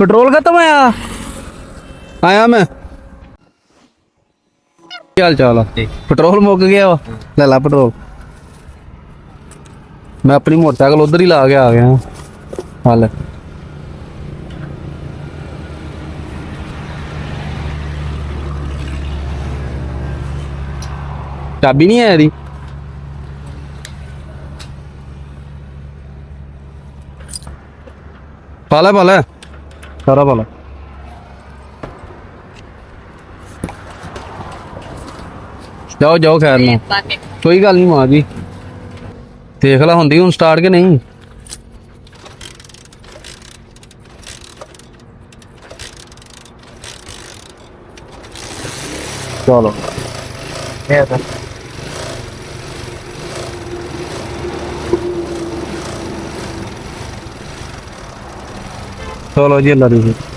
Petrol खत्म है यार। आया मैं क्या हाल चाल है? पेट्रोल मुक गया वा ले ला पेट्रोल। मैं अपनी मोटरसाइकिल उधर ही ला के आ गया हाल चाबी नहीं है यदि पाला सारा पाला जाओ जाओ खैर ना कोई गल नहीं मां जी देख ला होंदी हुण स्टार्ट के नहीं चलो चलो जी अल्लाह